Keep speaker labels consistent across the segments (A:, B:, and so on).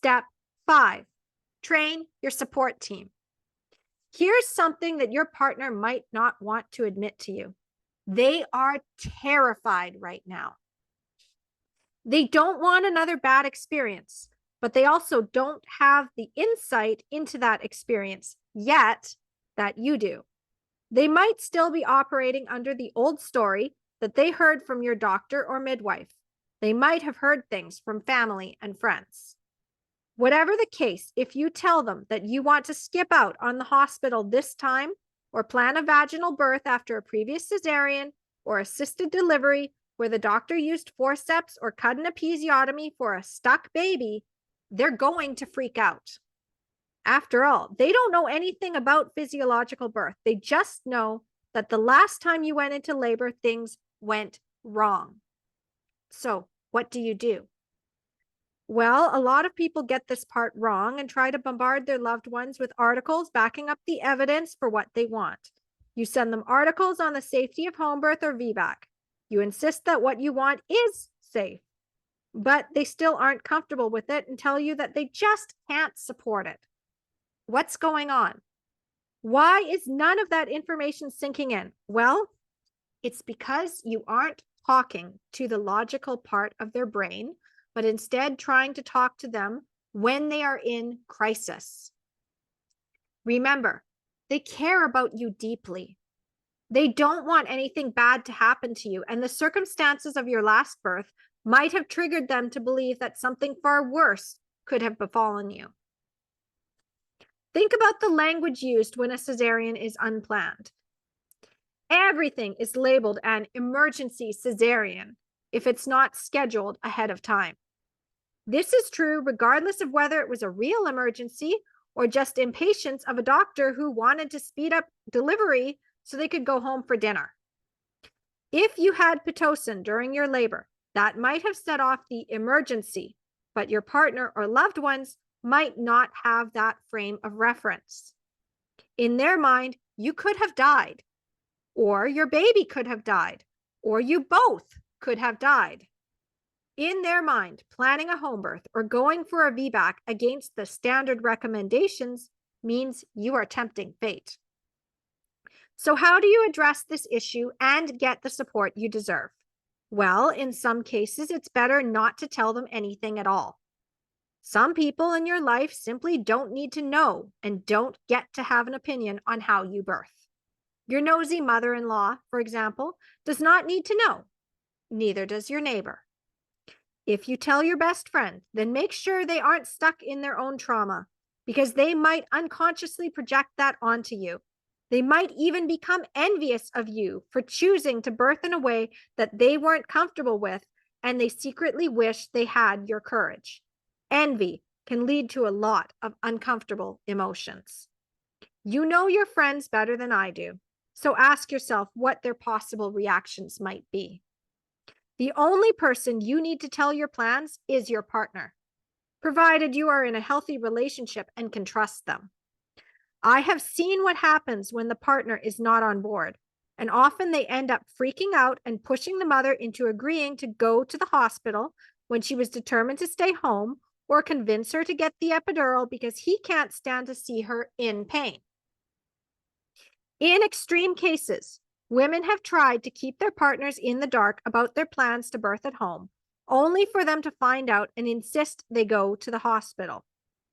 A: Step 5, train your support team. Here's something that your partner might not want to admit to you. They are terrified right now. They don't want another bad experience, but they also don't have the insight into that experience yet that you do. They might still be operating under the old story that they heard from your doctor or midwife. They might have heard things from family and friends. Whatever the case, if you tell them that you want to skip out on the hospital this time or plan a vaginal birth after a previous cesarean or assisted delivery where the doctor used forceps or cut an episiotomy for a stuck baby, they're going to freak out. After all, they don't know anything about physiological birth. They just know that the last time you went into labor, things went wrong. So what do? Well, a lot of people get this part wrong and try to bombard their loved ones with articles backing up the evidence for what they want. You send them articles on the safety of home birth or VBAC. You insist that what you want is safe, but they still aren't comfortable with it and tell you that they just can't support it. What's going on? Why is none of that information sinking in? Well, it's because you aren't talking to the logical part of their brain, but instead trying to talk to them when they are in crisis. Remember, they care about you deeply. They don't want anything bad to happen to you, and the circumstances of your last birth might have triggered them to believe that something far worse could have befallen you. Think about the language used when a cesarean is unplanned. Everything is labeled an emergency cesarean if it's not scheduled ahead of time. This is true regardless of whether it was a real emergency or just impatience of a doctor who wanted to speed up delivery so they could go home for dinner. If you had Pitocin during your labor, that might have set off the emergency, but your partner or loved ones might not have that frame of reference. In their mind, you could have died, or your baby could have died, or you both could have died. In their mind, planning a home birth or going for a VBAC against the standard recommendations means you are tempting fate. So how do you address this issue and get the support you deserve? Well, in some cases, it's better not to tell them anything at all. Some people in your life simply don't need to know and don't get to have an opinion on how you birth. Your nosy mother-in-law, for example, does not need to know. Neither does your neighbor. If you tell your best friend, then make sure they aren't stuck in their own trauma, because they might unconsciously project that onto you. They might even become envious of you for choosing to birth in a way that they weren't comfortable with, and they secretly wish they had your courage. Envy can lead to a lot of uncomfortable emotions. You know your friends better than I do, so ask yourself what their possible reactions might be. The only person you need to tell your plans is your partner, provided you are in a healthy relationship and can trust them. I have seen what happens when the partner is not on board, and often they end up freaking out and pushing the mother into agreeing to go to the hospital when she was determined to stay home, or convince her to get the epidural because he can't stand to see her in pain. In extreme cases, women have tried to keep their partners in the dark about their plans to birth at home, only for them to find out and insist they go to the hospital.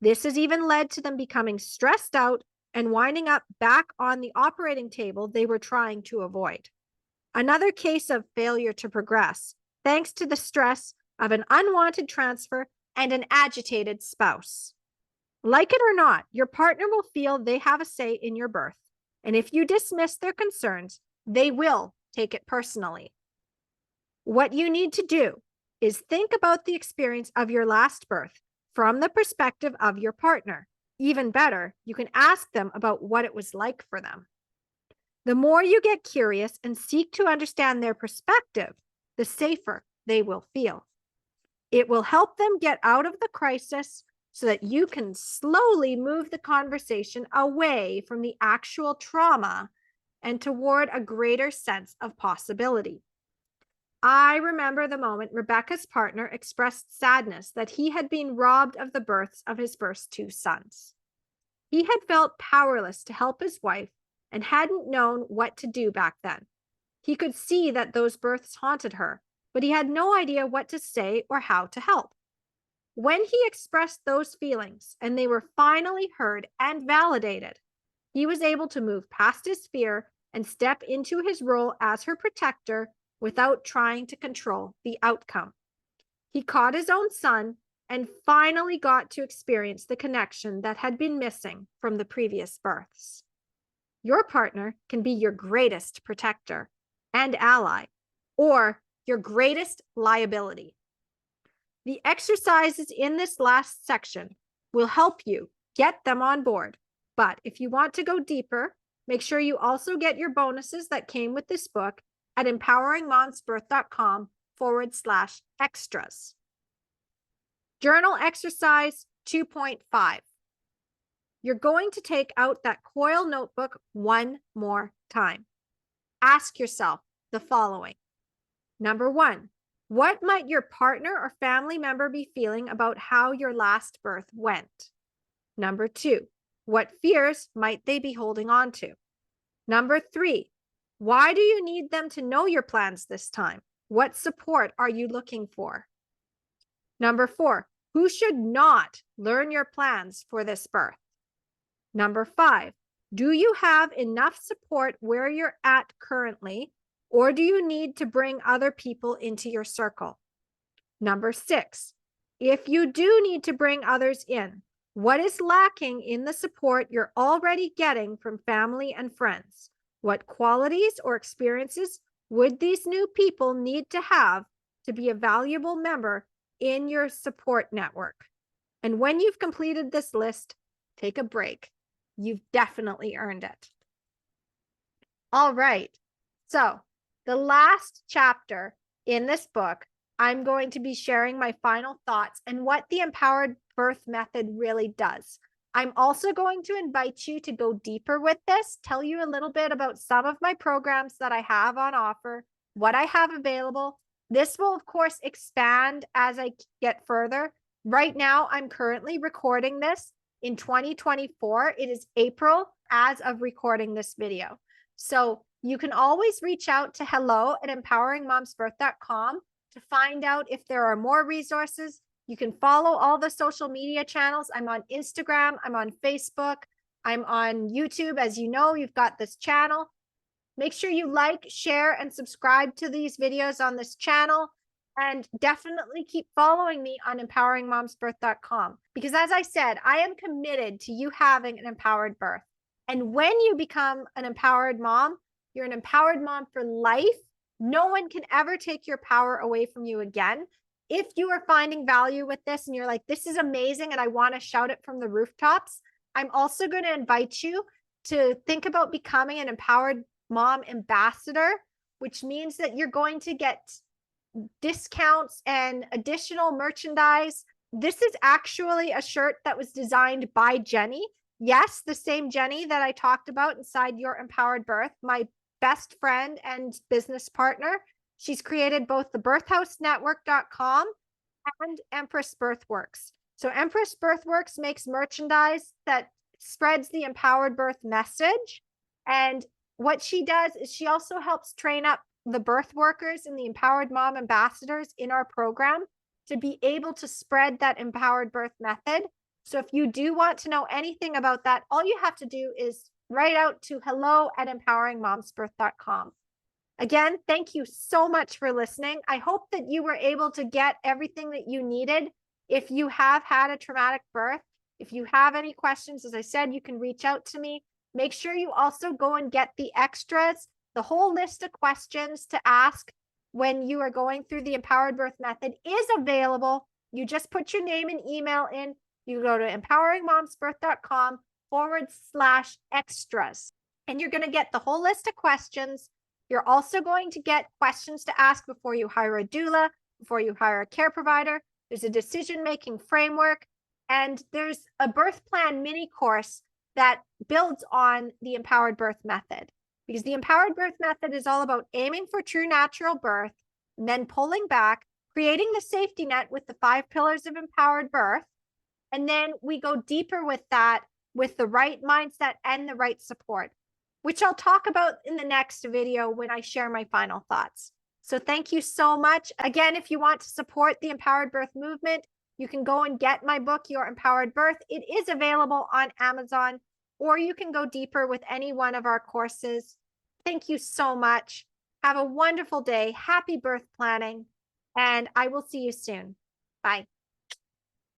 A: This has even led to them becoming stressed out and winding up back on the operating table they were trying to avoid. Another case of failure to progress, thanks to the stress of an unwanted transfer and an agitated spouse. Like it or not, your partner will feel they have a say in your birth, and if you dismiss their concerns, they will take it personally. What you need to do is think about the experience of your last birth from the perspective of your partner. Even better, you can ask them about what it was like for them. The more you get curious and seek to understand their perspective, the safer they will feel. It will help them get out of the crisis so that you can slowly move the conversation away from the actual trauma and toward a greater sense of possibility. I remember the moment Rebecca's partner expressed sadness that he had been robbed of the births of his first two sons. He had felt powerless to help his wife and hadn't known what to do back then. He could see that those births haunted her, but he had no idea what to say or how to help. When he expressed those feelings and they were finally heard and validated, he was able to move past his fear and step into his role as her protector without trying to control the outcome. He caught his own son and finally got to experience the connection that had been missing from the previous births. Your partner can be your greatest protector and ally, or your greatest liability. The exercises in this last section will help you get them on board. But if you want to go deeper, make sure you also get your bonuses that came with this book at empoweringmomsbirth.com/extras. Journal exercise 2.5. You're going to take out that coil notebook one more time. Ask yourself the following. Number 1, what might your partner or family member be feeling about how your last birth went? Number 2, what fears might they be holding on to? Number 3, why do you need them to know your plans this time? What support are you looking for? Number 4, who should not learn your plans for this birth? Number 5, do you have enough support where you're at currently, or do you need to bring other people into your circle? Number 6, if you do need to bring others in, what is lacking in the support you're already getting from family and friends? What qualities or experiences would these new people need to have to be a valuable member in your support network? And when you've completed this list, take a break. You've definitely earned it. All right. So the last chapter in this book, I'm going to be sharing my final thoughts and what the empowered birth method really does. I'm also going to invite you to go deeper with this, tell you a little bit about some of my programs that I have on offer, what I have available. This will, of course, expand as I get further. Right now, I'm currently recording this in 2024. It is April as of recording this video. So you can always reach out to hello@empoweringmomsbirth.com to find out if there are more resources. You can follow all the social media channels. I'm on Instagram. I'm on Facebook. I'm on YouTube. As you know, you've got this channel. Make sure you like, share, and subscribe to these videos on this channel. And definitely keep following me on empoweringmomsbirth.com. Because as I said, I am committed to you having an empowered birth. And when you become an empowered mom, you're an empowered mom for life. No one can ever take your power away from you again. If you are finding value with this and you're like, this is amazing and I want to shout it from the rooftops, I'm also going to invite you to think about becoming an empowered mom ambassador, which means that you're going to get discounts and additional merchandise. This is actually a shirt that was designed by Jenny. Yes, the same Jenny that I talked about inside Your Empowered Birth, my best friend and business partner. She's created both the birthhousenetwork.com and Empress Birthworks. So Empress Birthworks makes merchandise that spreads the empowered birth message. And what she does is she also helps train up the birth workers and the empowered mom ambassadors in our program to be able to spread that empowered birth method. So if you do want to know anything about that, all you have to do is write out to hello@empoweringmomsbirth.com. Again, thank you so much for listening. I hope that you were able to get everything that you needed. If you have had a traumatic birth, if you have any questions, as I said, you can reach out to me. Make sure you also go and get the extras, the whole list of questions to ask when you are going through the empowered birth method is available. You just put your name and email in. You go to empoweringmomsbirth.com/extras, and you're going to get the whole list of questions. You're also going to get questions to ask before you hire a doula, before you hire a care provider. There's a decision-making framework, and there's a birth plan mini course that builds on the empowered birth method. Because the empowered birth method is all about aiming for true natural birth, then pulling back, creating the safety net with the 5 pillars of empowered birth. And then we go deeper with that with the right mindset and the right support, which I'll talk about in the next video when I share my final thoughts. So thank you so much. Again, if you want to support the empowered birth movement, you can go and get my book, Your Empowered Birth. It is available on Amazon, or you can go deeper with any one of our courses. Thank you so much. Have a wonderful day. Happy birth planning, and I will see you soon. Bye.